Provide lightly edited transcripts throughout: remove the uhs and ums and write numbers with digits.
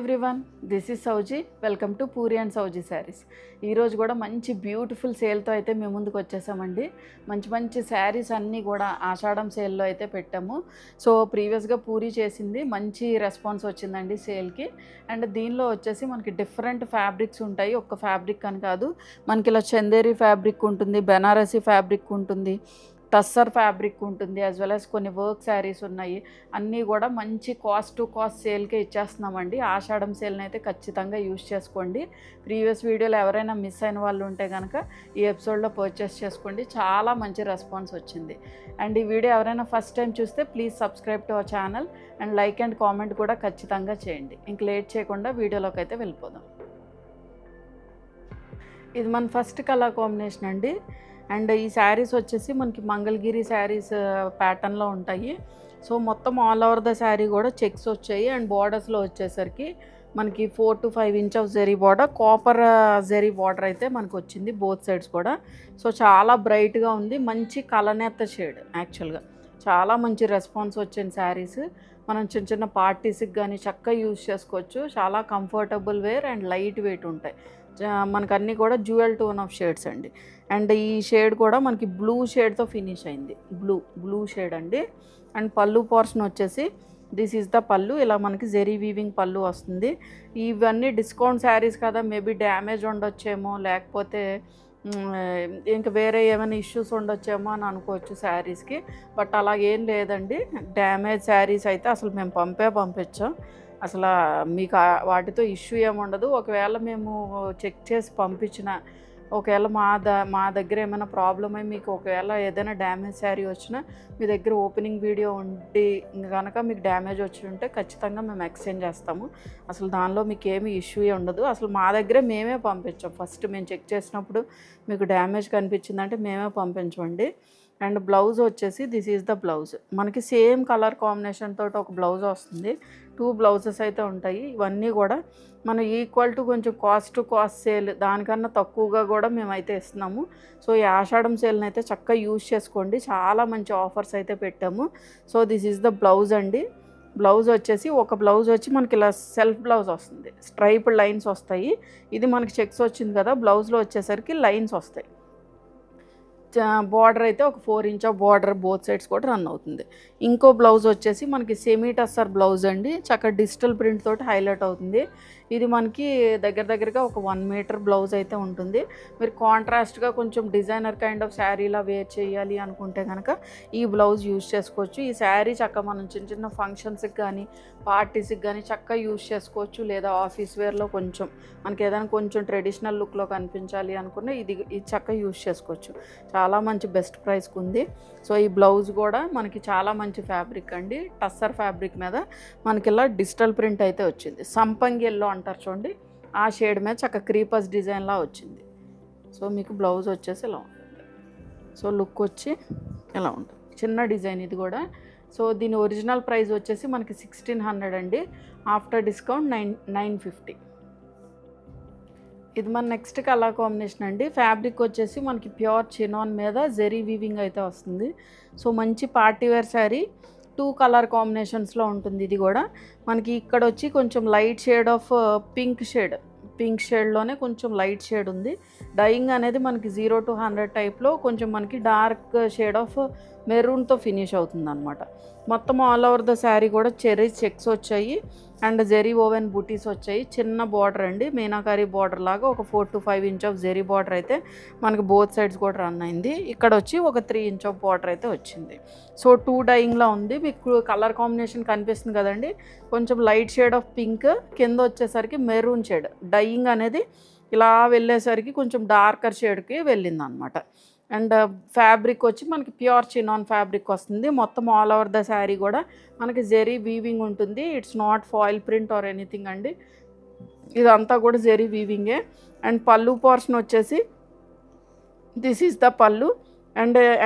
Everyone, this is Sowji. Welcome to Puri and Sowji saris. ఈరోజు కూడా మంచి బ్యూటిఫుల్ సేల్తో అయితే మేము ముందుకు వచ్చేసామండి. మంచి మంచి శారీస్ అన్నీ కూడా ఆషాఢం సేల్లో అయితే పెట్టాము. సో ప్రీవియస్గా పూరి చేసింది మంచి రెస్పాన్స్ వచ్చిందండి సేల్కి. అండ్ దీనిలో వచ్చేసి మనకి డిఫరెంట్ ఫ్యాబ్రిక్స్ ఉంటాయి. ఒక్క ఫ్యాబ్రిక్ అని కాదు, మనకి ఇలా చందేరి ఫ్యాబ్రిక్ ఉంటుంది, బెనారసీ ఫ్యాబ్రిక్ ఉంటుంది, టస్సర్ ఫ్యాబ్రిక్ ఉంటుంది, యాజ్ వెల్ యాజ్ కొన్ని వర్క్ శారీస్ ఉన్నాయి. అన్నీ కూడా మంచి కాస్ట్ టు కాస్ట్ సేల్కే ఇచ్చేస్తున్నామండి. ఆషాఢం సేల్ని అయితే ఖచ్చితంగా యూజ్ చేసుకోండి. ప్రీవియస్ వీడియోలో ఎవరైనా మిస్ అయిన వాళ్ళు ఉంటే కనుక ఈ ఎపిసోడ్లో పర్చేస్ చేసుకోండి. చాలా మంచి రెస్పాన్స్ వచ్చింది. అండ్ ఈ వీడియో ఎవరైనా ఫస్ట్ టైం చూస్తే please subscribe to our channel and like and comment కూడా ఖచ్చితంగా చేయండి. ఇంక లేట్ చేయకుండా వీడియోలోకి అయితే వెళ్ళిపోదాం. ఇది మన ఫస్ట్ కలర్ కాంబినేషన్ అండి. అండ్ ఈ శారీస్ వచ్చేసి మనకి మంగళగిరి శారీస్ ప్యాటర్న్లో ఉంటాయి. సో మొత్తం ఆల్ ఓవర్ ద శారీ కూడా చెక్స్ వచ్చాయి. అండ్ బార్డర్స్లో వచ్చేసరికి మనకి 4 to 5 inch of zari border, copper zari border అయితే మనకు వచ్చింది బోత్ సైడ్స్ కూడా. సో చాలా బ్రైట్గా ఉంది, మంచి కలనేత షేడ్. యాక్చువల్గా చాలా మంచి రెస్పాన్స్ వచ్చింది శారీస్. మనం చిన్న చిన్న పార్టీస్కి కానీ చక్కగా యూజ్ చేసుకోవచ్చు. చాలా comfortable wear and light weight ఉంటాయి. మనకు అన్నీ కూడా జ్యువెల్ టోన్ ఆఫ్ షేడ్స్ అండి. అండ్ ఈ షేడ్ కూడా మనకి బ్లూ షేడ్తో ఫినిష్ అయింది. బ్లూ షేడ్ అండి. అండ్ పళ్ళు పోర్షన్ వచ్చేసి దిస్ ఈజ్ ద పళ్ళు. ఇలా మనకి జెరీ వీవింగ్ పళ్ళు వస్తుంది. ఇవన్నీ డిస్కౌంట్ శారీస్ కదా, మేబీ డ్యామేజ్ ఉండొచ్చేమో, లేకపోతే ఇంకా వేరే ఏమైనా ఇష్యూస్ ఉండొచ్చేమో అని అనుకోవచ్చు శారీస్కి. బట్ అలాగేం లేదండి. డ్యామేజ్ శారీస్ అయితే అసలు మేము పంపించాం. అసలు మీకు వాటితో ఇష్యూ ఏముండదు. ఒకవేళ మేము చెక్ చేసి పంపించిన, ఒకవేళ మా దగ్గర ఏమైనా ప్రాబ్లమ్ అయ్యి మీకు ఒకవేళ ఏదైనా డ్యామేజ్ శారీ వచ్చినా మీ దగ్గర ఓపెనింగ్ వీడియో ఉండి కనుక మీకు డ్యామేజ్ వచ్చి ఉంటే ఖచ్చితంగా మేము ఎక్స్చేంజ్ చేస్తాము. అసలు దానిలో మీకు ఏమీ ఇష్యూ ఉండదు. అసలు మా దగ్గరే మేమే పంపించాం. ఫస్ట్ మేము చెక్ చేసినప్పుడు మీకు డ్యామేజ్ కనిపించిందంటే మేమే పంపించండి. అండ్ బ్లౌజ్ వచ్చేసి దిస్ ఈజ్ ద బ్లౌజ్. మనకి సేమ్ కలర్ కాంబినేషన్ తోటి ఒక బ్లౌజ్ వస్తుంది. 2 బ్లౌజెస్ అయితే ఉంటాయి. ఇవన్నీ కూడా మనం ఈక్వల్ టు కొంచెం కాస్ట్ టు కాస్ట్ సేల్, దానికన్నా తక్కువగా కూడా మేమైతే ఇస్తున్నాము. సో ఈ ఆషాఢం సేల్ని అయితే చక్కగా యూజ్ చేసుకోండి. చాలా మంచి ఆఫర్స్ అయితే పెట్టాము. So this is the blouse అండి. బ్లౌజ్ వచ్చేసి ఒక బ్లౌజ్ వచ్చి మనకి ఇలా సెల్ఫ్ బ్లౌజ్ వస్తుంది, స్ట్రైప్డ్ లైన్స్ వస్తాయి. ఇది మనకి చెక్స్ వచ్చింది కదా, బ్లౌజ్లో వచ్చేసరికి లైన్స్ వస్తాయి. బార్డర్ అయితే ఒక 4 inch of border both sides కూడా రన్ అవుతుంది. ఇంకో బ్లౌజ్ వచ్చేసి మనకి సెమీ టస్సర్ బ్లౌజ్ అండి. చక్కగా డిజిటల్ ప్రింట్ తోటి హైలైట్ అవుతుంది. ఇది మనకి దగ్గరగా ఒక 1 మీటర్ బ్లౌజ్ అయితే ఉంటుంది. మీరు కాంట్రాస్ట్గా కొంచెం డిజైనర్ కైండ్ ఆఫ్ శారీలా వేర్ చేయాలి అనుకుంటే కనుక ఈ బ్లౌజ్ యూజ్ చేసుకోవచ్చు. ఈ శారీ చక్కగా మనం చిన్న చిన్న ఫంక్షన్స్కి కానీ పార్టీస్కి కానీ చక్కగా యూజ్ చేసుకోవచ్చు. లేదా ఆఫీస్ వేర్లో కొంచెం మనకి ఏదైనా కొంచెం ట్రెడిషనల్ లుక్లో కనిపించాలి అనుకున్న ఇది చక్కగా యూజ్ చేసుకోవచ్చు. చాలా మంచి బెస్ట్ ప్రైస్కి ఉంది. సో ఈ బ్లౌజ్ కూడా మనకి చాలా మంచి ఫ్యాబ్రిక్ అండి. టస్సర్ ఫ్యాబ్రిక్ మీద మనకి ఇలా డిజిటల్ ప్రింట్ అయితే వచ్చింది. సంపంగి ఎల్లో అంటారు చూడండి, ఆ షేడ్ మీద చక్కగా క్రీపర్స్ డిజైన్లా వచ్చింది. సో మీకు బ్లౌజ్ వచ్చేసి ఇలా ఉంటుంది. సో లుక్ వచ్చి ఇలా ఉంటుంది. చిన్న డిజైన్ ఇది కూడా. సో దీని ఒరిజినల్ ప్రైస్ వచ్చేసి మనకి 1600 అండి. After discount 950. ఇది మన నెక్స్ట్ కలర్ కాంబినేషన్ అండి. ఫ్యాబ్రిక్ వచ్చేసి మనకి ప్యూర్ చినాన్ మీద జెరీ వీవింగ్ అయితే వస్తుంది. సో మంచి పార్టీవేర్ శారీ. 2 కలర్ కాంబినేషన్స్లో ఉంటుంది. ఇది కూడా మనకి ఇక్కడ వచ్చి కొంచెం లైట్ షేడ్ ఆఫ్ పింక్ షేడ్లోనే కొంచెం లైట్ షేడ్ ఉంది. డైయింగ్ అనేది మనకి 0 to 100 టైప్లో కొంచెం మనకి డార్క్ షేడ్ ఆఫ్ మెరూన్తో ఫినిష్ అవుతుంది అనమాట. మొత్తం ఆల్ ఓవర్ ద శారీ కూడా చెర్రీ చెక్స్ వచ్చాయి అండ్ జెరీ ఓవెన్ బూటీస్ వచ్చాయి. చిన్న బార్డర్ అండి, మీనాకారి బార్డర్ లాగా ఒక 4 to 5 inch of zari border అయితే మనకి బోత్ సైడ్స్ కూడా రన్ అయింది. ఇక్కడ వచ్చి ఒక 3 ఇంచ్ ఆఫ్ బార్డర్ అయితే వచ్చింది. సో 2 డైయింగ్లో ఉంది. మీకు కలర్ కాంబినేషన్ కనిపిస్తుంది కదండి, కొంచెం లైట్ షేడ్ ఆఫ్ పింక్, కింద వచ్చేసరికి మెరూన్ షేడ్. డైయింగ్ అనేది ఇలా వెళ్ళేసరికి కొంచెం డార్కర్ షేడ్కి వెళ్ళింది అనమాట. అండ్ ఫ్యాబ్రిక్ వచ్చి మనకి ప్యూర్ చినాన్ ఫ్యాబ్రిక్ వస్తుంది. మొత్తం ఆల్ ఓవర్ ద శారీ కూడా మనకి జెరీ వీవింగ్ ఉంటుంది. It's not foil print or anything అండి. ఇదంతా కూడా జెరీ వీవింగే. అండ్ పళ్ళు పోర్షన్ వచ్చేసి దిస్ ఈజ్ ద పళ్ళు.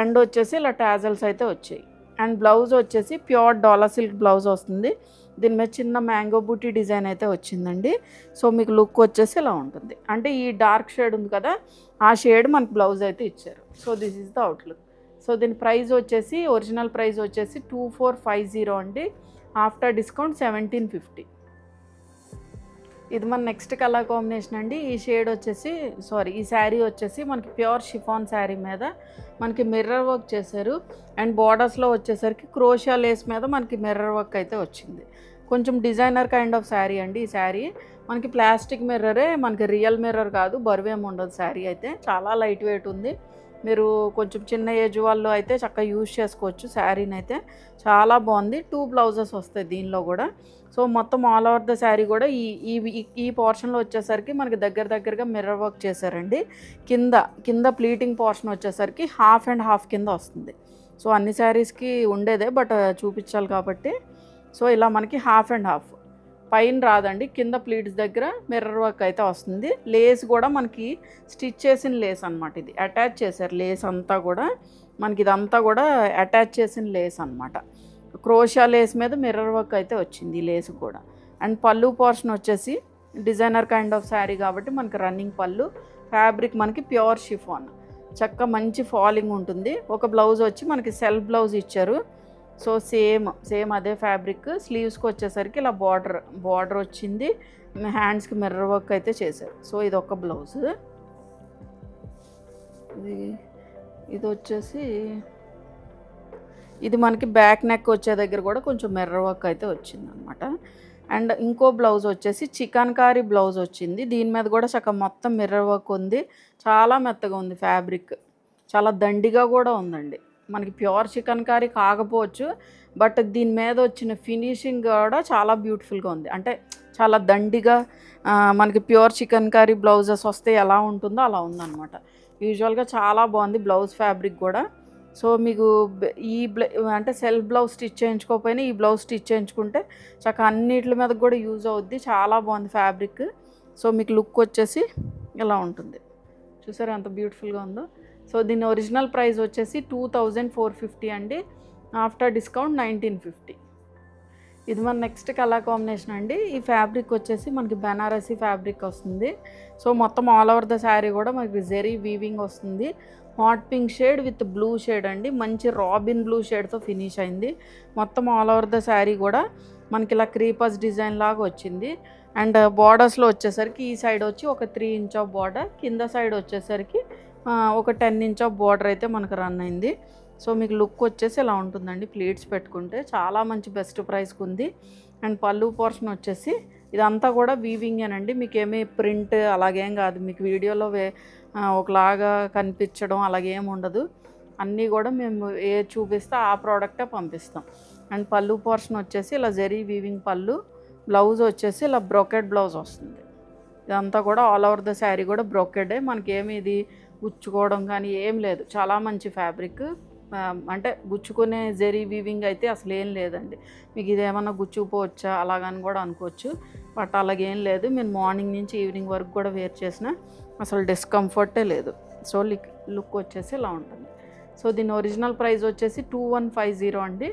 అండ్ వచ్చేసి ఇలా టాజల్స్ అయితే వచ్చాయి. అండ్ బ్లౌజ్ వచ్చేసి ప్యూర్ డాలా సిల్క్ బ్లౌజ్ వస్తుంది. దీని మీద చిన్న మ్యాంగో బూటీ డిజైన్ అయితే వచ్చిందండి. సో మీకు లుక్ వచ్చేసి ఇలా ఉంటుంది. అంటే ఈ డార్క్ షేడ్ ఉంది కదా, ఆ షేడ్ మనకు బ్లౌజ్ అయితే ఇచ్చారు. So this is the outlook. So దీని ప్రైస్ వచ్చేసి ఒరిజినల్ ప్రైస్ వచ్చేసి 2450 అండి. After discount 1750. ఇది మన నెక్స్ట్ కలర్ కాంబినేషన్ అండి. ఈ షేడ్ వచ్చేసి ఈ శారీ వచ్చేసి మనకి ప్యూర్ షిఫాన్ శారీ మీద మనకి మిర్రర్ వర్క్ చేశారు. అండ్ బార్డర్స్లో వచ్చేసరికి క్రోషియా లేస్ మీద మనకి మిర్రర్ వర్క్ అయితే వచ్చింది. కొంచెం డిజైనర్ కైండ్ ఆఫ్ శారీ అండి. ఈ శారీ మనకి ప్లాస్టిక్ మిర్రరే, మనకి రియల్ మిర్రర్ కాదు, బరువేం ఉండదు. శారీ అయితే చాలా లైట్ వెయిట్ ఉంది. మీరు కొంచెం చిన్న ఏజ్ వాళ్ళు అయితే చక్కగా యూజ్ చేసుకోవచ్చు. శారీని అయితే చాలా బాగుంది. 2 బ్లౌజెస్ వస్తాయి దీనిలో కూడా. సో మొత్తం ఆల్ ఓవర్ ద శారీ కూడా ఈ పోర్షన్లో వచ్చేసరికి మనకి దగ్గరగా మిర్రర్ వర్క్ చేశారండి. కింద ప్లీటింగ్ పోర్షన్ వచ్చేసరికి హాఫ్ అండ్ హాఫ్ కింద వస్తుంది. సో అన్ని శారీస్కి ఉండేదే, బట్ చూపించాలి కాబట్టి. సో ఇలా మనకి హాఫ్ అండ్ హాఫ్ పైన రాదండి, కింద ప్లీట్స్ దగ్గర మిర్రర్ వర్క్ అయితే వస్తుంది. లేస్ కూడా మనకి స్టిచ్ చేసిన లేస్ అనమాట. ఇది అటాచ్ చేశారు లేస్ అంతా కూడా. మనకి ఇదంతా కూడా అటాచ్ చేసిన లేస్ అనమాట. క్రోషియా లేస్ మీద మిర్రర్ వర్క్ అయితే వచ్చింది ఈ లేస్ కూడా. అండ్ పళ్ళు పోర్షన్ వచ్చేసి డిజైనర్ కైండ్ ఆఫ్ శారీ కాబట్టి మనకి రన్నింగ్ పళ్ళు. ఫ్యాబ్రిక్ మనకి ప్యూర్ షిఫాన్, చక్కగా మంచి ఫాలింగ్ ఉంటుంది. ఒక బ్లౌజ్ వచ్చి మనకి సెల్ఫ్ బ్లౌజ్ ఇచ్చారు. సో సేమ్ అదే ఫ్యాబ్రిక్. స్లీవ్స్కి వచ్చేసరికి ఇలా బార్డర్ వచ్చింది. హ్యాండ్స్కి మిర్రర్ వర్క్ అయితే చేశారు. సో ఇది ఒక బ్లౌజ్. ఇది వచ్చేసి ఇది మనకి బ్యాక్ నెక్ వచ్చే దగ్గర కూడా కొంచెం మిర్రర్ వర్క్ అయితే వచ్చింది అనమాట. అండ్ ఇంకో బ్లౌజ్ వచ్చేసి చికన్కారీ బ్లౌజ్ వచ్చింది. దీని మీద కూడా చక్కగా మొత్తం మిర్రర్ వర్క్ ఉంది. చాలా మెత్తగా ఉంది ఫ్యాబ్రిక్, చాలా దండిగా కూడా ఉందండి. మనకి ప్యూర్ చికన్కారీ కాకపోవచ్చు, బట్ దీని మీద వచ్చిన ఫినిషింగ్ కూడా చాలా బ్యూటిఫుల్గా ఉంది. అంటే చాలా దండిగా మనకి ప్యూర్ చికన్కారీ బ్లౌజెస్ వస్తే ఎలా ఉంటుందో అలా ఉందన్నమాట. యూజువల్గా చాలా బాగుంది బ్లౌజ్ ఫ్యాబ్రిక్ కూడా. సో మీకు అంటే సెల్ఫ్ బ్లౌజ్ స్టిచ్ చేయించుకోకపోయినా ఈ బ్లౌజ్ స్టిచ్ చేయించుకుంటే చక్కగా అన్నిటి మీద కూడా యూజ్ అవుద్ది. చాలా బాగుంది ఫ్యాబ్రిక్. సో మీకు లుక్ వచ్చేసి ఇలా ఉంటుంది. చూసారా ఎంత బ్యూటిఫుల్గా ఉందో. సో దీని ఒరిజినల్ ప్రైస్ వచ్చేసి 2450 అండి. After discount 1950. ఇది మన నెక్స్ట్ కలర్ కాంబినేషన్ అండి. ఈ ఫ్యాబ్రిక్ వచ్చేసి మనకి బెనారసీ ఫ్యాబ్రిక్ వస్తుంది. సో మొత్తం ఆల్ ఓవర్ ద శారీ కూడా మనకి జెరీ వీవింగ్ వస్తుంది. Hot pink shade with blue shade అండి. మంచి రాబిన్ బ్లూ షేడ్తో ఫినిష్ అయింది. మొత్తం ఆల్ ఓవర్ ద శారీ కూడా మనకి ఇలా క్రీపర్స్ డిజైన్ లాగా వచ్చింది. అండ్ బార్డర్స్లో వచ్చేసరికి ఈ సైడ్ వచ్చి ఒక 3 ఇంచ్ ఆఫ్ బార్డర్, కింద సైడ్ వచ్చేసరికి ఒక 10 ఇంచ్ ఆఫ్ బార్డర్ అయితే మనకు రన్ అయింది. సో మీకు లుక్ వచ్చేసి ఇలా ఉంటుందండి. ప్లీట్స్ పెట్టుకుంటే చాలా మంచి బెస్ట్ ప్రైస్కి ఉంది. అండ్ పళ్ళు పోర్షన్ వచ్చేసి ఇదంతా కూడా వీవింగేనండి. మీకు ఏమీ ప్రింట్ అలాగేం కాదు. మీకు వీడియోలో ఒకలాగా కనిపించడం అలాగేం ఉండదు. అన్నీ కూడా మేము ఏ చూపిస్తే ఆ ప్రోడక్టే పంపిస్తాం. అండ్ పళ్ళు పోర్షన్ వచ్చేసి ఇలా జెరీ వీవింగ్ పళ్ళు. బ్లౌజ్ వచ్చేసి ఇలా బ్రోకెడ్ బ్లౌజ్ వస్తుంది. ఇదంతా కూడా ఆల్ ఓవర్ ద శారీ కూడా బ్రోకెడే. మనకి ఏమి ఇది గుచ్చుకోవడం కానీ ఏం లేదు. చాలా మంచి ఫ్యాబ్రిక్. అంటే గుచ్చుకునే జెరీ వీవింగ్ అయితే అసలు ఏం లేదండి. మీకు ఇదేమన్నా గుచ్చుకుపోవచ్చా అలాగని కూడా అనుకోవచ్చు, బట్ అలాగేం లేదు. మీరు మార్నింగ్ నుంచి ఈవినింగ్ వరకు కూడా వేర్ చేసినా అసలు డిస్కంఫర్టే లేదు. సో లుక్ వచ్చేసి ఇలా ఉంటుంది. సో దీని ఒరిజినల్ ప్రైస్ వచ్చేసి 2150 అండి.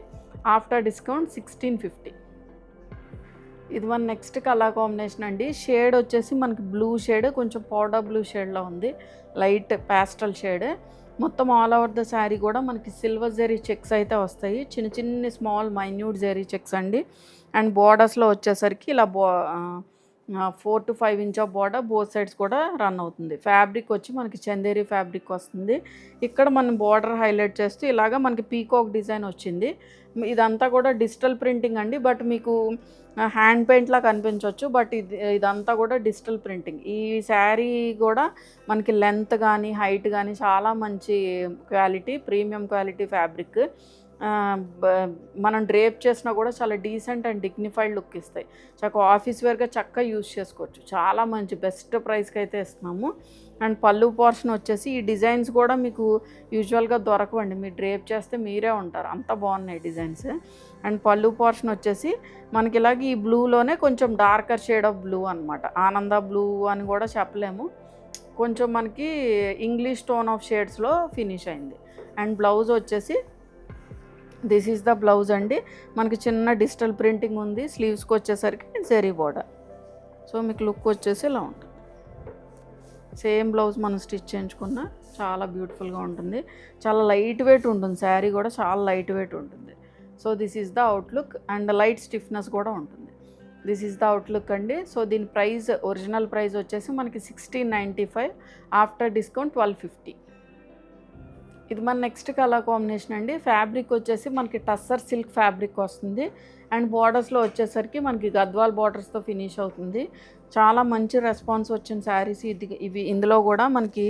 After discount 1650. ఇది మన నెక్స్ట్ కలర్ కాంబినేషన్ అండి. షేడ్ వచ్చేసి మనకి బ్లూ షేడ్, కొంచెం పౌడర్ బ్లూ షేడ్లో ఉంది. Light pastel shade. మొత్తం ఆల్ ఓవర్ ద శారీ కూడా మనకి సిల్వర్ జెరీ చెక్స్ అయితే వస్తాయి. చిన్న స్మాల్ మైన్యూట్ జెరీ చెక్స్ అండి. అండ్ బార్డర్స్లో వచ్చేసరికి ఇలా 4 to 5 inch of border both sides కూడా రన్ అవుతుంది. ఫ్యాబ్రిక్ వచ్చి మనకి చందేరి ఫ్యాబ్రిక్ వస్తుంది. ఇక్కడ మనం బార్డర్ హైలైట్ చేస్తూ ఇలాగా మనకి పీకాక్ డిజైన్ వచ్చింది. ఇదంతా కూడా డిజిటల్ ప్రింటింగ్ అండి, బట్ మీకు హ్యాండ్ పెయింట్లా కనిపించవచ్చు, బట్ ఇదంతా కూడా డిజిటల్ ప్రింటింగ్. ఈ శారీ కూడా మనకి లెంత్ కానీ హైట్ కానీ చాలా మంచి క్వాలిటీ, ప్రీమియం క్వాలిటీ ఫ్యాబ్రిక్. మనం డ్రేప్ చేసినా కూడా చాలా డీసెంట్ అండ్ డిగ్నిఫైడ్ లుక్ ఇస్తాయి. చక్కగా ఆఫీస్ వేర్గా చక్కగా యూజ్ చేసుకోవచ్చు. చాలా మంచి బెస్ట్ ప్రైస్కి అయితే ఇస్తున్నాము. అండ్ పళ్ళు పోర్షన్ వచ్చేసి ఈ డిజైన్స్ కూడా మీకు యూజువల్గా దొరకవండి. మీరు డ్రేప్ చేస్తే మీరే ఉంటారు, అంత బాగున్నాయి డిజైన్స్. అండ్ పళ్ళు పోర్షన్ వచ్చేసి మనకి ఇలాగ ఈ బ్లూలోనే కొంచెం డార్కర్ షేడ్ ఆఫ్ బ్లూ అనమాట. ఆనంద బ్లూ అని కూడా చెప్పలేము, కొంచెం మనకి ఇంగ్లీష్ టోన్ ఆఫ్ షేడ్స్లో ఫినిష్ అయింది. అండ్ బ్లౌజ్ వచ్చేసి దిస్ ఈజ్ ద బ్లౌజ్ అండి. మనకి చిన్న డిజిటల్ ప్రింటింగ్ ఉంది. స్లీవ్స్కి వచ్చేసరికి జెరీ బోర్డర్. సో మీకు లుక్ వచ్చేసి ఇలా ఉంటుంది. సేమ్ బ్లౌజ్ మనం స్టిచ్ చేయించుకున్న చాలా బ్యూటిఫుల్గా ఉంటుంది. చాలా లైట్ వెయిట్ ఉంటుంది శారీ కూడా, చాలా లైట్ వెయిట్ ఉంటుంది. So this is the outlook. And light stiffness కూడా ఉంటుంది. దిస్ ఈజ్ ద అవుట్లుక్ అండి. సో దీని ప్రైస్ ఒరిజినల్ ప్రైస్ వచ్చేసి మనకి 1695, ఆఫ్టర్ డిస్కౌంట్ 1250. ఇది మన నెక్స్ట్ కలర్ కాంబినేషన్ అండి. ఫ్యాబ్రిక్ వచ్చేసి మనకి టస్సర్ సిల్క్ ఫ్యాబ్రిక్ వస్తుంది అండ్ బార్డర్స్లో వచ్చేసరికి మనకి గద్వాల్ బార్డర్స్తో ఫినిష్ అవుతుంది. చాలా మంచి రెస్పాన్స్ వచ్చిన శారీస్ ఇవి ఇందులో కూడా మనకి.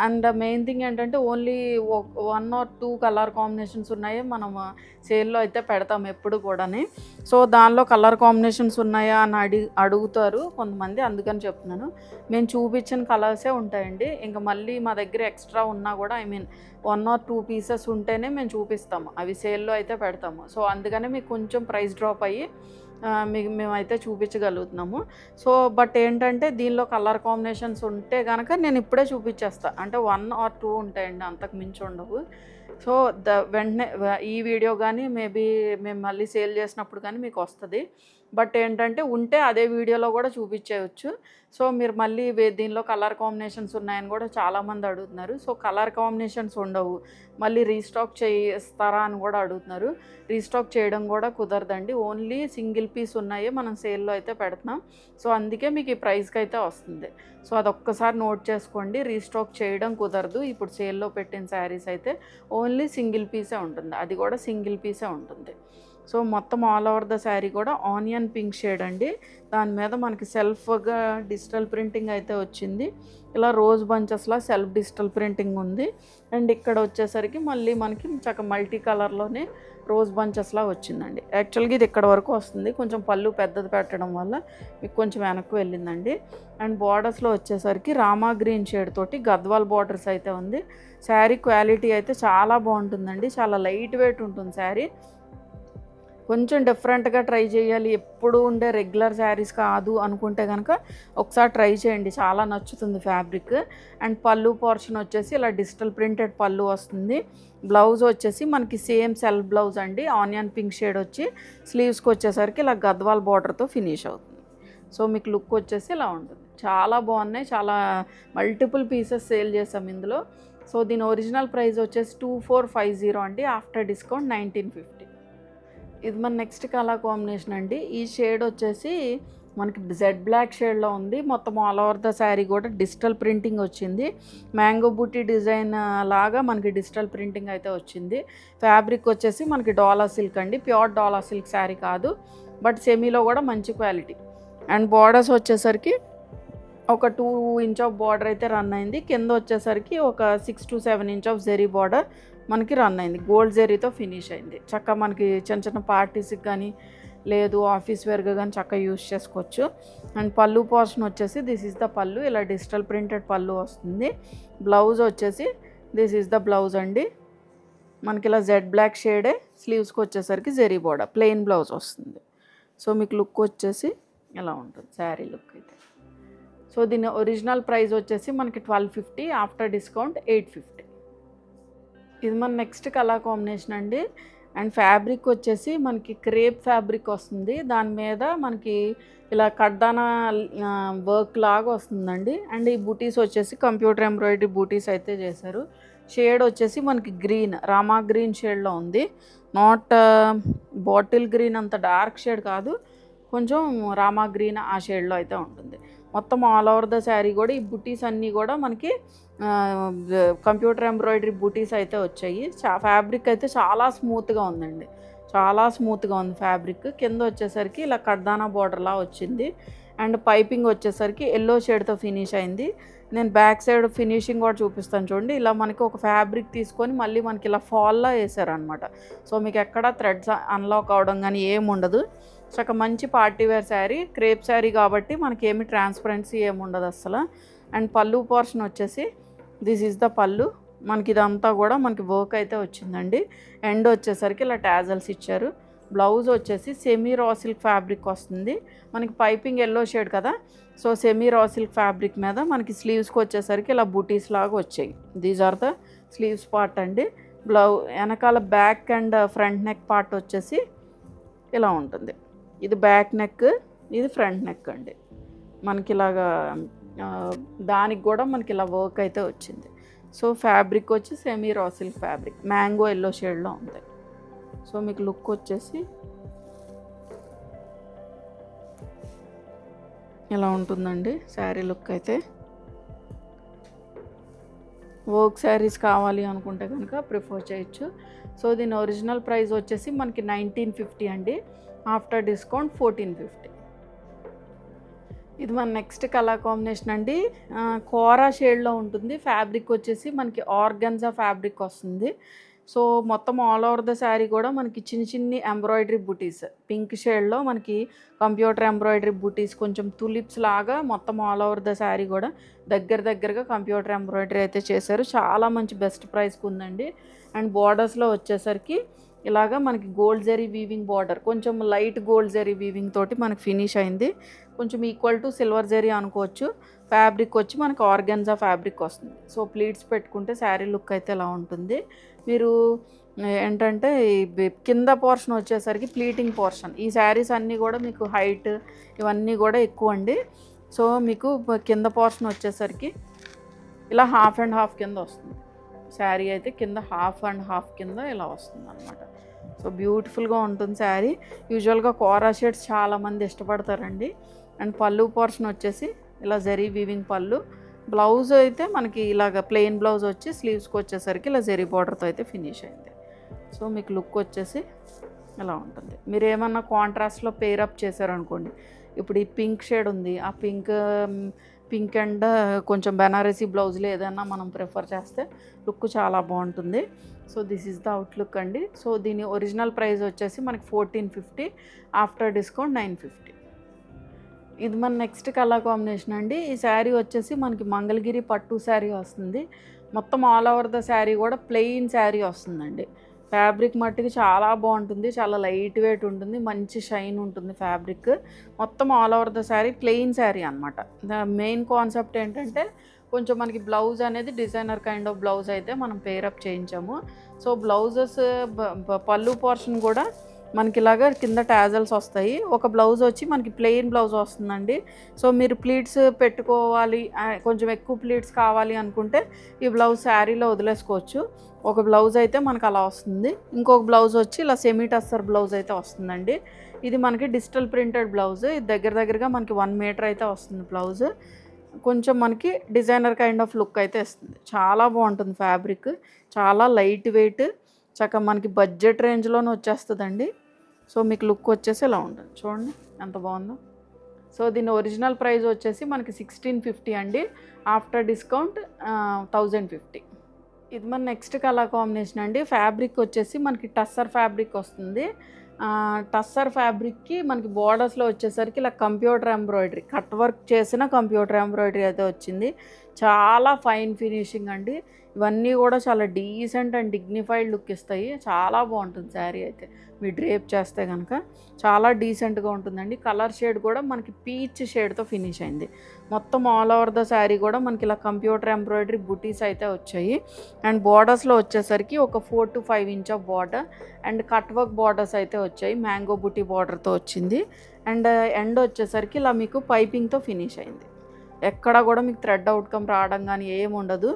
అండ్ మెయిన్ థింగ్ ఏంటంటే ఓన్లీ 1 or 2 కలర్ కాంబినేషన్స్ ఉన్నాయి. మనం సేల్లో అయితే పెడతాం ఎప్పుడు కూడాని. సో దానిలో కలర్ కాంబినేషన్స్ ఉన్నాయా అని అడుగుతారు కొంతమంది, అందుకని చెప్తున్నాను. మేము చూపించిన కలర్సే ఉంటాయండి. ఇంకా మళ్ళీ మా దగ్గర ఎక్స్ట్రా ఉన్నా కూడా 1 or 2 పీసెస్ ఉంటేనే మేము చూపిస్తాము, అవి సేల్లో అయితే పెడతాము. సో అందుకనే మీకు కొంచెం ప్రైస్ డ్రాప్ అయ్యి మేమైతే చూపించగలుగుతున్నాము. సో బట్ ఏంటంటే దీనిలో కలర్ కాంబినేషన్స్ ఉంటే కనుక నేను ఇప్పుడే చూపించేస్తాను. అంటే 1 or 2 ఉంటాయండి, అంతకు మించి ఉండవు. సో వెంటనే ఈ వీడియో కానీ మేబీ మేము మళ్ళీ సేల్ చేసినప్పుడు కానీ మీకు వస్తుంది. బట్ ఏంటంటే ఉంటే అదే వీడియోలో కూడా చూపించేయచ్చు. సో మీరు మళ్ళీ దీనిలో కలర్ కాంబినేషన్స్ ఉన్నాయని కూడా చాలామంది అడుగుతున్నారు. సో కలర్ కాంబినేషన్స్ ఉండవు, మళ్ళీ రీస్టాక్ చేస్తారా అని కూడా అడుగుతున్నారు. రీస్టాక్ చేయడం కూడా కుదరదండి, ఓన్లీ సింగిల్ పీస్ ఉన్నాయి మనం సేల్లో అయితే పెడుతున్నాం. సో అందుకే మీకు ఈ ప్రైస్కి అయితే వస్తుంది. సో అదొక్కసారి నోట్ చేసుకోండి, రీస్టాక్ చేయడం కుదరదు. ఇప్పుడు సేల్లో పెట్టిన శారీస్ అయితే ఓన్లీ సింగిల్ పీసే ఉంటుంది, అది కూడా సింగిల్ పీసే ఉంటుంది. సో మొత్తం ఆల్ ఓవర్ ద శారీ కూడా ఆనియన్ పింక్ షేడ్ అండి. దాని మీద మనకి సెల్ఫ్గా డిజిటల్ ప్రింటింగ్ అయితే వచ్చింది. ఇలా రోజ్ బంచెస్లా సెల్ఫ్ డిజిటల్ ప్రింటింగ్ ఉంది. అండ్ ఇక్కడ వచ్చేసరికి మళ్ళీ మనకి చక్క మల్టీ కలర్లోనే రోజ్ బంచెస్లా వచ్చిందండి. యాక్చువల్గా ఇది ఇక్కడ వరకు వస్తుంది, కొంచెం పళ్ళు పెద్దది పెట్టడం వల్ల మీకు కొంచెం వెనక్కి వెళ్ళిందండి. అండ్ బార్డర్స్లో వచ్చేసరికి రామా గ్రీన్ షేడ్ తోటి గద్వాల్ బార్డర్స్ అయితే ఉంది. శారీ క్వాలిటీ అయితే చాలా బాగుంటుందండి, చాలా లైట్ వెయిట్ ఉంటుంది శారీ. కొంచెం డిఫరెంట్గా ట్రై చేయాలి, ఎప్పుడు ఉండే రెగ్యులర్ శారీస్ కాదు అనుకుంటే కనుక ఒకసారి ట్రై చేయండి, చాలా నచ్చుతుంది ఫ్యాబ్రిక్. అండ్ పళ్ళు పోర్షన్ వచ్చేసి ఇలా డిజిటల్ ప్రింటెడ్ పళ్ళు వస్తుంది. బ్లౌజ్ వచ్చేసి మనకి సేమ్ సెల్ఫ్ బ్లౌజ్ అండి, ఆనియన్ పింక్ షేడ్ వచ్చి స్లీవ్స్కి వచ్చేసరికి ఇలా గద్వాల్ బార్డర్తో ఫినిష్ అవుతుంది. సో మీకు లుక్ వచ్చేసి ఇలా ఉంటుంది. చాలా బాగున్నాయి, చాలా మల్టిపుల్ పీసెస్ సేల్ చేసాం ఇందులో. సో దీని ఒరిజినల్ ప్రైస్ వచ్చేసి 2450 అండి, ఆఫ్టర్ డిస్కౌంట్ 1950. ఇది మన నెక్స్ట్ కలర్ కాంబినేషన్ అండి. ఈ షేడ్ వచ్చేసి మనకి జెడ్ బ్లాక్ షేడ్లో ఉంది. మొత్తం ఆల్ ఓవర్ ద శారీ కూడా డిజిటల్ ప్రింటింగ్ వచ్చింది. మ్యాంగో బూటీ డిజైన్ లాగా మనకి డిజిటల్ ప్రింటింగ్ అయితే వచ్చింది. ఫ్యాబ్రిక్ వచ్చేసి మనకి డోలా సిల్క్ అండి, ప్యూర్ డోలా సిల్క్ శారీ కాదు, బట్ సెమీలో కూడా మంచి క్వాలిటీ. అండ్ బార్డర్స్ వచ్చేసరికి ఒక 2 ఇంచ్ ఆఫ్ బార్డర్ అయితే రన్ అయింది. కింద వచ్చేసరికి ఒక 6 to 7 inch of zari border మనకి రన్ అయింది, గోల్డ్ జెరీతో ఫినిష్ అయింది. చక్కగా మనకి చిన్న చిన్న పార్టీస్కి కానీ లేదు ఆఫీస్ వేర్గా కానీ చక్కగా యూస్ చేసుకోవచ్చు. అండ్ పళ్ళు పోర్షన్ వచ్చేసి దిస్ ఈజ్ ద పళ్ళు, ఇలా డిజిటల్ ప్రింటెడ్ పళ్ళు వస్తుంది. బ్లౌజ్ వచ్చేసి దిస్ ఈజ్ ద బ్లౌజ్ అండి, మనకి ఇలా జెడ్ బ్లాక్ షేడే, స్లీవ్స్కి వచ్చేసరికి జెరీ బార్డర్, ప్లెయిన్ బ్లౌజ్ వస్తుంది. సో మీకు లుక్ వచ్చేసి ఇలా ఉంటుంది శారీ లుక్ అయితే. సో దీని ఒరిజినల్ ప్రైస్ వచ్చేసి మనకి 1250, ఆఫ్టర్ డిస్కౌంట్ 850. ఇది మన నెక్స్ట్ కలర్ కాంబినేషన్ అండి. అండ్ ఫ్యాబ్రిక్ వచ్చేసి మనకి క్రేప్ ఫ్యాబ్రిక్ వస్తుంది, దాని మీద మనకి ఇలా కడ్దానా వర్క్ లాగా వస్తుందండి. అండ్ ఈ బూటీస్ వచ్చేసి కంప్యూటర్ ఎంబ్రాయిడరీ బూటీస్ అయితే చేశారు. షేడ్ వచ్చేసి మనకి గ్రీన్, రామా గ్రీన్ షేడ్లో ఉంది. నాట్ బాటిల్ గ్రీన్ అంత డార్క్ షేడ్ కాదు, కొంచెం రామా గ్రీన్ ఆ షేడ్లో అయితే ఉంటుంది. మొత్తం ఆల్ ఓవర్ ద శారీ కూడా ఈ బూటీస్ అన్నీ కూడా మనకి కంప్యూటర్ ఎంబ్రాయిడరీ బూటీస్ అయితే వచ్చాయి. ఫ్యాబ్రిక్ అయితే చాలా స్మూత్గా ఉందండి, చాలా స్మూత్గా ఉంది ఫ్యాబ్రిక్. కింద వచ్చేసరికి ఇలా కడ్దానా బార్డర్లా వచ్చింది. అండ్ పైపింగ్ వచ్చేసరికి ఎల్లో షేడ్తో ఫినిష్ అయింది. నేను బ్యాక్ సైడ్ ఫినిషింగ్ కూడా చూపిస్తాను చూడండి. ఇలా మనకి ఒక ఫ్యాబ్రిక్ తీసుకొని మళ్ళీ మనకి ఇలా ఫాల్లా వేసారనమాట. సో మీకు ఎక్కడ థ్రెడ్స్ అన్లాక్ అవడం కానీ ఏమి ఉండదు. చక్క మంచి party wear sari, crepe sari కాబట్టి మనకి ఏమి ట్రాన్స్పరెన్సీ ఏమి ఉండదు అసలు. అండ్ పళ్ళు పోర్షన్ వచ్చేసి దిస్ ఈజ్ ద పళ్ళు, మనకి ఇదంతా కూడా మనకి వర్క్ అయితే వచ్చిందండి. ఎండ్ వచ్చేసరికి ఇలా టాజల్స్ ఇచ్చారు. బ్లౌజ్ వచ్చేసి సెమీ రా సిల్క్ ఫ్యాబ్రిక్ వస్తుంది, మనకి పైపింగ్ ఎల్లో షేడ్ కదా. So semi raw silk fabric మీద మనకి స్లీవ్స్కి వచ్చేసరికి ఇలా బూటీస్ లాగా వచ్చాయి. These are the sleeves part అండి. వెనకాల back and front neck part వచ్చేసి ఇలా ఉంటుంది. ఇది బ్యాక్ నెక్, ఇది ఫ్రంట్ నెక్ అండి. మనకి ఇలాగా దానికి కూడా మనకి ఇలా వర్క్ అయితే వచ్చింది. సో ఫ్యాబ్రిక్ వచ్చి semi raw silk fabric, mango yellow షేడ్లో ఉంది. సో మీకు లుక్ వచ్చేసి ఇలా ఉంటుందండి శారీ లుక్ అయితే. వర్క్ శారీస్ కావాలి అనుకుంటే కనుక ప్రిఫర్ చేయొచ్చు. సో దీని ఒరిజినల్ ప్రైస్ వచ్చేసి మనకి 1950 అండి. After discount 1450. ఇది మన నెక్స్ట్ కలర్ కాంబినేషన్ అండి. కోరా షేడ్లో ఉంటుంది. ఫ్యాబ్రిక్ వచ్చేసి మనకి ఆర్గన్జా ఫ్యాబ్రిక్ వస్తుంది. సో మొత్తం ఆల్ ఓవర్ ద శారీ కూడా మనకి చిన్ని చిన్ని ఎంబ్రాయిడరీ బుటీస్, పింక్ షేడ్లో మనకి కంప్యూటర్ ఎంబ్రాయిడరీ బుటీస్, కొంచెం తులిప్స్ లాగా మొత్తం ఆల్ ఓవర్ ద శారీ కూడా దగ్గరగా కంప్యూటర్ ఎంబ్రాయిడరీ అయితే చేశారు. చాలా మంచి బెస్ట్ ప్రైస్కి ఉందండి. అండ్ బార్డర్స్లో వచ్చేసరికి ఇలాగా మనకి గోల్డ్ జరీ వీవింగ్ బార్డర్, కొంచెం లైట్ గోల్డ్ జరీ వీవింగ్ తోటి మనకి ఫినిష్ అయింది. కొంచెం ఈక్వల్ టు సిల్వర్ జరీ అనుకోవచ్చు. ఫ్యాబ్రిక్ వచ్చి మనకి ఆర్గన్జా ఫ్యాబ్రిక్ వస్తుంది. సో ప్లీట్స్ పెట్టుకుంటే శారీ లుక్ అయితే ఇలా ఉంటుంది. మీరు ఏంటంటే కింద పోర్షన్ వచ్చేసరికి ప్లీటింగ్ పోర్షన్, ఈ శారీస్ అన్నీ కూడా మీకు హైట్ ఇవన్నీ కూడా ఎక్కువ అండి. సో మీకు కింద పోర్షన్ వచ్చేసరికి ఇలా హాఫ్ అండ్ హాఫ్ కింద వస్తుంది. శారీ అయితే కింద హాఫ్ అండ్ హాఫ్ కింద ఇలా వస్తుంది అనమాట. సో బ్యూటిఫుల్గా ఉంటుంది శారీ. యూజువల్గా కోరా షేడ్స్ చాలామంది ఇష్టపడతారండి. అండ్ పళ్ళు పోర్షన్ వచ్చేసి ఇలా జరీ వీవింగ్ పళ్ళు. బ్లౌజ్ అయితే మనకి ఇలాగ ప్లెయిన్ బ్లౌజ్ వచ్చి స్లీవ్స్కి వచ్చేసరికి ఇలా జరీ బార్డర్తో అయితే ఫినిష్ అయింది. సో మీకు లుక్ వచ్చేసి ఇలా ఉంటుంది. మీరు ఏమన్నా కాంట్రాస్ట్లో పేరప్ చేశారనుకోండి, ఇప్పుడు ఈ పింక్ షేడ్ ఉంది, ఆ పింక్ అండ్ కొంచెం బెనారసీ బ్లౌజ్లో ఏదైనా మనం ప్రిఫర్ చేస్తే లుక్ చాలా బాగుంటుంది. So this is the outlook అండి. సో దీని ఒరిజినల్ ప్రైస్ వచ్చేసి మనకి 1450, ఆఫ్టర్ డిస్కౌంట్ 950. ఇది మన నెక్స్ట్ కలర్ కాంబినేషన్ అండి. ఈ శారీ వచ్చేసి మనకి మంగళగిరి పట్టు శారీ వస్తుంది. మొత్తం ఆల్ ఓవర్ ద శారీ కూడా ప్లెయిన్ శారీ వస్తుందండి. ఫ్యాబ్రిక్ మట్టికి చాలా బాగుంటుంది, చాలా లైట్ వెయిట్ ఉంటుంది, మంచి షైన్ ఉంటుంది ఫ్యాబ్రిక్. మొత్తం all over the sari plain sari అనమాట. మెయిన్ కాన్సెప్ట్ ఏంటంటే కొంచెం మనకి బ్లౌజ్ అనేది డిజైనర్ కైండ్ ఆఫ్ బ్లౌజ్ అయితే మనం పేరప్ చేయించాము. సో బ్లౌజెస్ పళ్ళు పోర్షన్ కూడా మనకి ఇలాగా కింద టాజల్స్ వస్తాయి. ఒక బ్లౌజ్ వచ్చి మనకి ప్లెయిన్ బ్లౌజ్ వస్తుందండి. సో మీరు ప్లీట్స్ పెట్టుకోవాలి, కొంచెం ఎక్కువ ప్లీట్స్ కావాలి అనుకుంటే ఈ బ్లౌజ్ శారీలో వదిలేసుకోవచ్చు. ఒక బ్లౌజ్ అయితే మనకు అలా వస్తుంది. ఇంకొక బ్లౌజ్ వచ్చి ఇలా సెమీ టస్సర్ బ్లౌజ్ అయితే వస్తుందండి. ఇది మనకి డిజిటల్ ప్రింటెడ్ బ్లౌజ్. ఇది దగ్గరగా మనకి 1 మీటర్ అయితే వస్తుంది బ్లౌజ్. కొంచెం మనకి డిజైనర్ కైండ్ ఆఫ్ లుక్ అయితే ఇస్తుంది. చాలా బాగుంటుంది ఫ్యాబ్రిక్, చాలా లైట్ వెయిట్, చక్కగా మనకి బడ్జెట్ రేంజ్లోనే వచ్చేస్తుందండి. సో మీకు లుక్ వచ్చేసి ఇలా ఉంటుంది. చూడండి ఎంత బాగుందో. సో దీని ఒరిజినల్ ప్రైస్ వచ్చేసి మనకి 1650 అండి. After discount 1050. ఇది మన నెక్స్ట్ కలర్ కాంబినేషన్ అండి. ఫ్యాబ్రిక్ వచ్చేసి మనకి టస్సర్ ఫ్యాబ్రిక్ వస్తుంది. టస్సర్ ఫ్యాబ్రిక్కి మనకి బోర్డర్స్లో వచ్చేసరికి ఇలా కంప్యూటర్ ఎంబ్రాయిడరీ, కట్ వర్క్ చేసిన కంప్యూటర్ ఎంబ్రాయిడరీ అయితే వచ్చింది. చాలా ఫైన్ ఫినిషింగ్ అండి. ఇవన్నీ కూడా చాలా డీసెంట్ అండ్ డిగ్నిఫైడ్ లుక్ ఇస్తాయి. చాలా బాగుంటుంది శారీ అయితే. మీరు డ్రేప్ చేస్తే కనుక చాలా డీసెంట్గా ఉంటుందండి. కలర్ షేడ్ కూడా మనకి పీచ్ షేడ్తో ఫినిష్ అయింది. మొత్తం ఆల్ ఓవర్ ద శారీ కూడా మనకి ఇలా కంప్యూటర్ ఎంబ్రాయిడరీ బుటీస్ అయితే వచ్చాయి. అండ్ బార్డర్స్లో వచ్చేసరికి ఒక 4 to 5 inch of border and cut work borders అయితే వచ్చాయి. మ్యాంగో బుటీ బార్డర్తో వచ్చింది. అండ్ ఎండ్ వచ్చేసరికి ఇలా మీకు పైపింగ్తో ఫినిష్ అయింది. ఎక్కడ కూడా మీకు థ్రెడ్ అవుట్కమ్ రావడం కానీ ఏమి ఉండదు.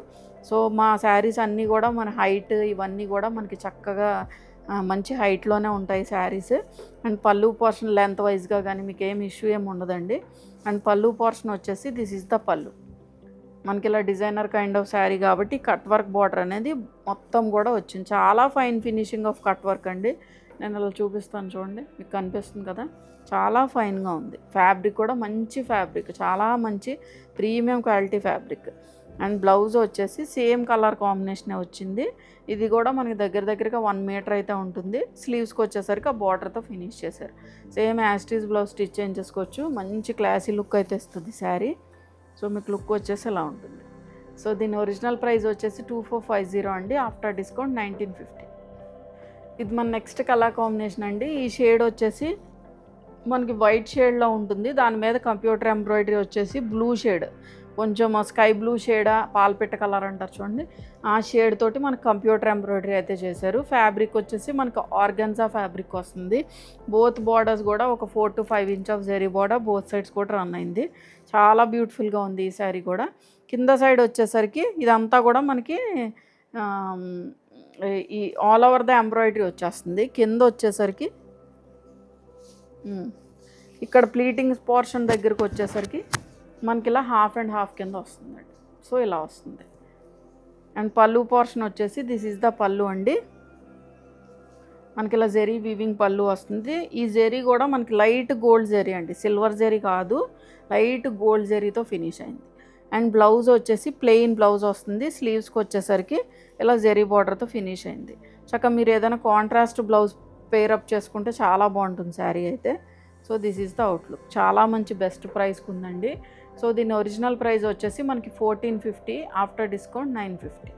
సో మా శారీస్ అన్నీ కూడా మన హైట్ ఇవన్నీ కూడా మనకి చక్కగా మంచి హైట్లోనే ఉంటాయి saris. And pallu portion length వైజ్గా కానీ మీకు ఏం ఇష్యూ ఏమి ఉండదండి. అండ్ పళ్ళు పోర్షన్ వచ్చేసి దిస్ ఈజ్ ద పళ్ళు. మనకి ఇలా డిజైనర్ కైండ్ ఆఫ్ శారీ కాబట్టి కట్ వర్క్ బార్డర్ అనేది మొత్తం కూడా వచ్చింది. చాలా fine finishing of cut work అండి. నేను అలా చూపిస్తాను చూడండి, మీకు కనిపిస్తుంది కదా, చాలా ఫైన్గా ఉంది. ఫ్యాబ్రిక్ కూడా మంచి ఫ్యాబ్రిక్, చాలా మంచి premium quality fabric. And blouse వచ్చేసి సేమ్ కలర్ కాంబినేషనే వచ్చింది. ఇది కూడా మనకి దగ్గరగా 1 మీటర్ అయితే ఉంటుంది. స్లీవ్స్కి వచ్చేసరికి ఆ బార్డర్తో ఫినిష్ చేశారు. సేమ్ యాస్టీస్ బ్లౌజ్ స్టిచ్ చేయించేసుకోవచ్చు. మంచి క్లాసీ లుక్ అయితే ఇస్తుంది శారీ. సో మీకు లుక్ వచ్చేసి ఇలా ఉంటుంది. సో దీని ఒరిజినల్ ప్రైస్ వచ్చేసి 2450 అండి. After discount 1950. ఇది మన నెక్స్ట్ కలర్ కాంబినేషన్ అండి. ఈ షేడ్ వచ్చేసి మనకి వైట్ షేడ్లో ఉంటుంది. దాని మీద కంప్యూటర్ ఎంబ్రాయిడరీ వచ్చేసి బ్లూ షేడ్, కొంచెం స్కై బ్లూ షేడా పాలపిట్ట కలర్ అంటారు చూడండి, ఆ షేడ్ తోటి మనకు కంప్యూటర్ ఎంబ్రాయిడరీ అయితే చేశారు. ఫ్యాబ్రిక్ వచ్చేసి మనకు ఆర్గన్జా ఫ్యాబ్రిక్ వస్తుంది. బోత్ బార్డర్స్ కూడా ఒక 4 to 5 inch of zari border both sides కూడా రన్ అయింది. చాలా బ్యూటిఫుల్గా ఉంది ఈ శారీ కూడా. కింద సైడ్ వచ్చేసరికి ఇదంతా కూడా మనకి ఈ ఆల్ ఓవర్ ద ఎంబ్రాయిడరీ వచ్చేస్తుంది. కింద వచ్చేసరికి ఇక్కడ ప్లీటింగ్ పోర్షన్ దగ్గరకు వచ్చేసరికి మనకి ఇలా హాఫ్ అండ్ హాఫ్ కింద వస్తుందండి. సో ఇలా వస్తుంది. అండ్ పళ్ళు పోర్షన్ వచ్చేసి దిస్ ఈజ్ ద పళ్ళు అండి. మనకి ఇలా జెరీ వీవింగ్ పళ్ళు వస్తుంది. ఈ జెరీ కూడా మనకి లైట్ గోల్డ్ జెరీ అండి, సిల్వర్ జెరీ కాదు, లైట్ గోల్డ్ జెరీతో ఫినిష్ అయింది. అండ్ బ్లౌజ్ వచ్చేసి ప్లెయిన్ బ్లౌజ్ వస్తుంది. స్లీవ్స్కి వచ్చేసరికి ఇలా జెరీ బార్డర్తో ఫినిష్ అయింది. చక్కగా మీరు ఏదైనా కాంట్రాస్ట్ బ్లౌజ్ పేరప్ చేసుకుంటే చాలా బాగుంటుంది శారీ అయితే. So this is the outlook. చాలా మంచి బెస్ట్ ప్రైస్కి ఉందండి. సో దీని ఒరిజినల్ ప్రైస్ వచ్చేసి మనకి 1450, ఆఫ్టర్ డిస్కౌంట్ 950.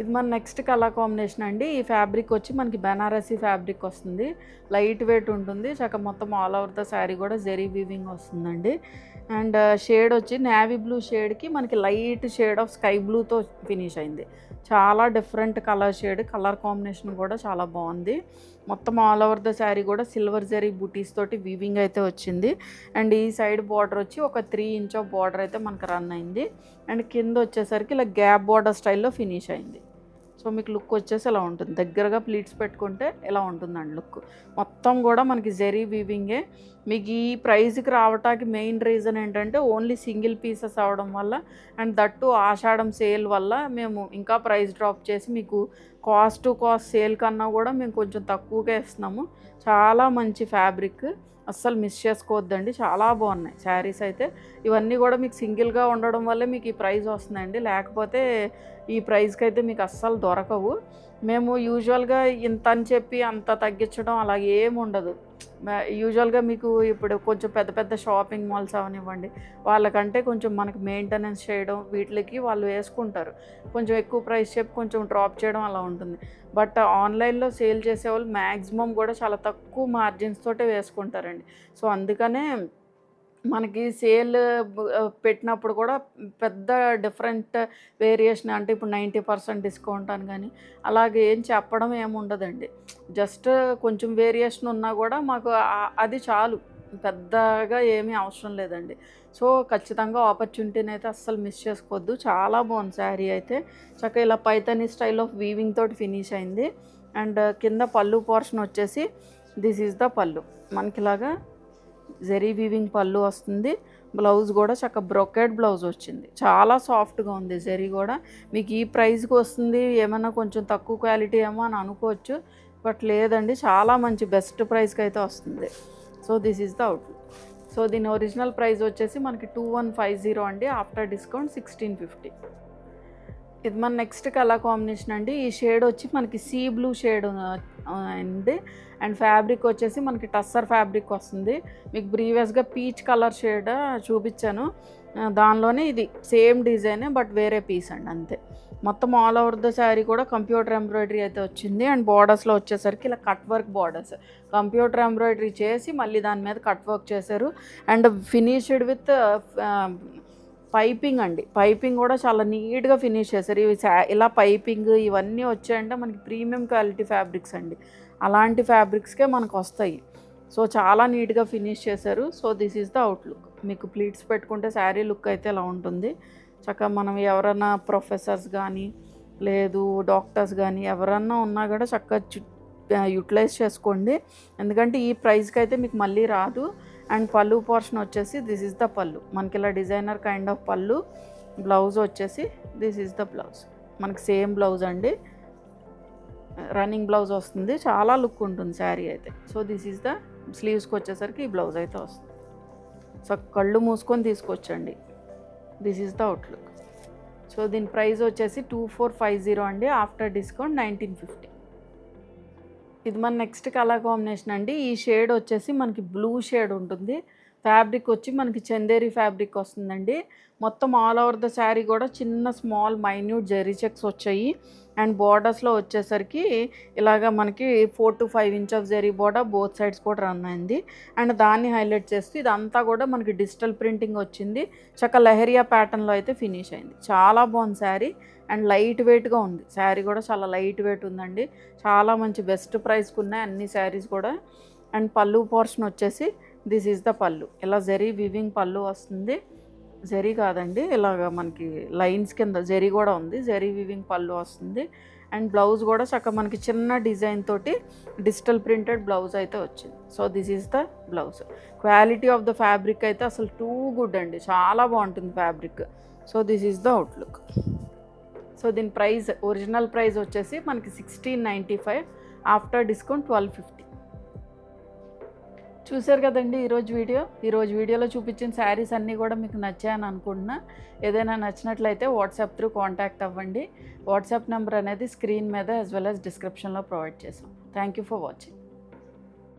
ఇది మన నెక్స్ట్ కలర్ కాంబినేషన్ అండి. ఈ ఫ్యాబ్రిక్ వచ్చి మనకి బెనారసీ ఫ్యాబ్రిక్ వస్తుంది, లైట్ వెయిట్ ఉంటుంది. చక్కగా మొత్తం ఆల్ ఓవర్ ద శారీ కూడా జెరీ వీవింగ్ వస్తుందండి. అండ్ షేడ్ వచ్చి నేవీ బ్లూ షేడ్కి మనకి లైట్ షేడ్ ఆఫ్ స్కై బ్లూతో ఫినిష్ అయింది. చాలా different colour shade, colour combination కూడా చాలా బాగుంది. మొత్తం ఆల్ ఓవర్ ద శారీ కూడా సిల్వర్ జెరీ బూటీస్ తోటి వీవింగ్ అయితే వచ్చింది. అండ్ ఈ సైడ్ బార్డర్ వచ్చి ఒక 3 ఇంచ్ ఆఫ్ బార్డర్ అయితే మనకు రన్ అయింది. అండ్ కింద వచ్చేసరికి ఇలా గ్యాప్ బార్డర్ స్టైల్లో ఫినిష్ అయింది. సో మీకు లుక్ వచ్చేసి ఇలా ఉంటుంది. దగ్గరగా ప్లీట్స్ పెట్టుకుంటే ఇలా ఉంటుందండి లుక్. మొత్తం కూడా మనకి జెరీ వీవింగే. మీకు ఈ ప్రైస్కి రావటానికి మెయిన్ రీజన్ ఏంటంటే ఓన్లీ సింగిల్ పీసెస్ అవడం వల్ల, అండ్ దట్టు ఆషాఢం సేల్ వల్ల మేము ఇంకా ప్రైస్ డ్రాప్ చేసి మీకు కాస్ట్ టు కాస్ట్ సేల్ కన్నా కూడా మేము కొంచెం తక్కువగా ఇస్తున్నాము. చాలా మంచి ఫ్యాబ్రిక్, అస్సలు మిస్ చేసుకోవద్దండి. చాలా బాగున్నాయి శారీస్ అయితే. ఇవన్నీ కూడా మీకు సింగిల్గా ఉండడం వల్లే మీకు ఈ ప్రైస్ వస్తుందండి, లేకపోతే ఈ ప్రైస్కి అయితే మీకు అస్సలు దొరకవు. మేము యూజువల్గా ఇంత అని చెప్పి అంత తగ్గించడం అలా ఏమి ఉండదు. యూజువల్గా మీకు ఇప్పుడు కొంచెం పెద్ద పెద్ద షాపింగ్ మాల్స్ అవనివ్వండి, వాళ్ళకంటే కొంచెం మనకి మెయింటెనెన్స్ చేయడం వీటికి వాళ్ళు వేసుకుంటారు. కొంచెం ఎక్కువ ప్రైస్ చెప్పి కొంచెం డ్రాప్ చేయడం అలా ఉంటుంది. బట్ ఆన్లైన్లో సేల్ చేసేవాళ్ళు మ్యాక్సిమం కూడా చాలా తక్కువ మార్జిన్స్ తోటే వేసుకుంటారండి. సో అందుకనే మనకి సేల్ పెట్టినప్పుడు కూడా పెద్ద డిఫరెంట్ వేరియేషన్, అంటే ఇప్పుడు 90% డిస్కౌంట్ అని కానీ అలాగే ఏం చెప్పడం ఏమి ఉండదండి. జస్ట్ కొంచెం వేరియేషన్ ఉన్నా కూడా మాకు అది చాలు, పెద్దగా ఏమీ అవసరం లేదండి. సో ఖచ్చితంగా ఆపర్చునిటీని అయితే అస్సలు మిస్ చేసుకోవద్దు. చాలా బాగుంది శారీ అయితే. చక్కగా ఇలా పైతనీ స్టైల్ ఆఫ్ వీవింగ్ తోటి ఫినిష్ అయింది. అండ్ కింద పళ్ళు పోర్షన్ వచ్చేసి దిస్ ఈజ్ ద పళ్ళు. మనకిలాగా జెరీ వీవింగ్ పళ్ళు వస్తుంది. బ్లౌజ్ కూడా చక్కగా బ్రొకెట్ బ్లౌజ్ వచ్చింది. చాలా సాఫ్ట్గా ఉంది జెరీ కూడా. మీకు ఈ ప్రైస్కి వస్తుంది ఏమన్నా కొంచెం తక్కువ క్వాలిటీ ఏమో అని అనుకోవచ్చు, బట్ లేదండి, చాలా మంచి బెస్ట్ ప్రైస్కి అయితే వస్తుంది. So this is the outlook. So దీని ఒరిజినల్ ప్రైస్ వచ్చేసి మనకి 2150 అండి, ఆఫ్టర్ డిస్కౌంట్ 1650. ఇది మన నెక్స్ట్ కలర్ కాంబినేషన్ అండి. ఈ షేడ్ వచ్చి మనకి సీ బ్లూ షేడ్ అండి. అండ్ ఫ్యాబ్రిక్ వచ్చేసి మనకి టస్సర్ ఫ్యాబ్రిక్ వస్తుంది. మీకు ప్రీవియస్గా పీచ్ కలర్ షేడ్ చూపించాను, దానిలోనే ఇది సేమ్ డిజైనే బట్ వేరే పీస్ అండి అంతే. మొత్తం ఆల్ ఓవర్ ద శారీ కూడా కంప్యూటర్ ఎంబ్రాయిడరీ అయితే వచ్చింది. అండ్ బార్డర్స్లో వచ్చేసరికి ఇలా cut work borders, computer embroidery చేసి మళ్ళీ దాని మీద కట్ వర్క్ చేశారు. అండ్ ఫినిష్డ్ విత్ పైపింగ్ అండి. పైపింగ్ కూడా చాలా నీట్గా ఫినిష్ చేశారు. ఇవి ఇలా పైపింగ్ ఇవన్నీ వచ్చాయంటే మనకి ప్రీమియం క్వాలిటీ ఫ్యాబ్రిక్స్ అండి, అలాంటి ఫ్యాబ్రిక్స్కే మనకు వస్తాయి. సో చాలా నీట్గా ఫినిష్ చేశారు. So this is the outlook. మీకు ప్లీట్స్ పెట్టుకుంటే శారీ లుక్ అయితే ఇలా ఉంటుంది. చక్కగా మనం ఎవరైనా ప్రొఫెసర్స్ కానీ లేదు డాక్టర్స్ కానీ ఎవరన్నా ఉన్నా కూడా చక్కగా యూటిలైజ్ చేసుకోండి, ఎందుకంటే ఈ ప్రైస్కి అయితే మీకు మళ్ళీ రాదు. అండ్ పళ్ళు పోర్షన్ వచ్చేసి దిస్ ఈజ్ ద పళ్ళు. మనకి ఇలా డిజైనర్ కైండ్ ఆఫ్ పళ్ళు. బ్లౌజ్ వచ్చేసి దిస్ ఈజ్ ద బ్లౌజ్. మనకి సేమ్ బ్లౌజ్ అండి, రన్నింగ్ బ్లౌజ్ వస్తుంది. చాలా లుక్ ఉంటుంది శారీ అయితే. సో దిస్ ఈజ్ ద స్లీవ్స్కి వచ్చేసరికి ఈ బ్లౌజ్ అయితే వస్తుంది. సో కళ్ళు మూసుకొని తీసుకొచ్చండి. This is the outlook. So దీని ప్రైస్ వచ్చేసి 2450 అండి, ఆఫ్టర్ డిస్కౌంట్ 1950. ఇది మన నెక్స్ట్ కలర్ కాంబినేషన్ అండి. ఈ షేడ్ వచ్చేసి మనకి బ్లూ షేడ్ ఉంటుంది. ఫ్యాబ్రిక్ వచ్చి మనకి చందేరి ఫ్యాబ్రిక్ వస్తుందండి. మొత్తం ఆల్ ఓవర్ ద శారీ కూడా చిన్న స్మాల్ మైన్యూట్ జెరీ చెక్స్ వచ్చాయి. అండ్ బార్డర్స్లో వచ్చేసరికి ఇలాగ మనకి 4 to 5 inch of zari border both sides కూడా రన్ అయింది. అండ్ దాన్ని హైలైట్ చేస్తూ ఇదంతా కూడా మనకి డిజిటల్ ప్రింటింగ్ వచ్చింది. చక్క లెహరియా ప్యాటర్న్లో అయితే ఫినిష్ అయింది. చాలా బాగుంది శారీ. అండ్ లైట్ వెయిట్గా ఉంది శారీ కూడా, చాలా లైట్ వెయిట్ ఉందండి. చాలా మంచి బెస్ట్ ప్రైస్కి ఉన్నాయి అన్ని శారీస్ కూడా. అండ్ పళ్ళు పోర్షన్ వచ్చేసి దిస్ ఈజ్ ద పళ్ళు. ఇలా జెరీ వీవింగ్ పళ్ళు వస్తుంది. జెరీ కాదండి, ఇలాగ మనకి లైన్స్ కింద జెరీ కూడా ఉంది. జెరీ వీవింగ్ పళ్ళు వస్తుంది. అండ్ బ్లౌజ్ కూడా చక్కగా మనకి చిన్న డిజైన్ తోటి డిజిటల్ ప్రింటెడ్ బ్లౌజ్ అయితే వచ్చింది. So this is the blouse. Quality of the fabric అయితే అసలు టూ గుడ్ అండి, చాలా బాగుంటుంది fabric. So this is the outlook. So దీని ప్రైస్, ఒరిజినల్ ప్రైస్ వచ్చేసి మనకి 1695, ఆఫ్టర్ డిస్కౌంట్ 1250. చూశారు కదండి ఈరోజు వీడియోలో చూపించిన శారీస్ అన్నీ కూడా మీకు నచ్చాయని అనుకుంటున్నా. ఏదైనా నచ్చినట్లయితే వాట్సాప్ త్రూ కాంటాక్ట్ అవ్వండి. వాట్సాప్ నెంబర్ అనేది స్క్రీన్ మీద యాజ్ వెల్ యాజ్ డిస్క్రిప్షన్లో ప్రొవైడ్ చేసాం. Thank you for watching.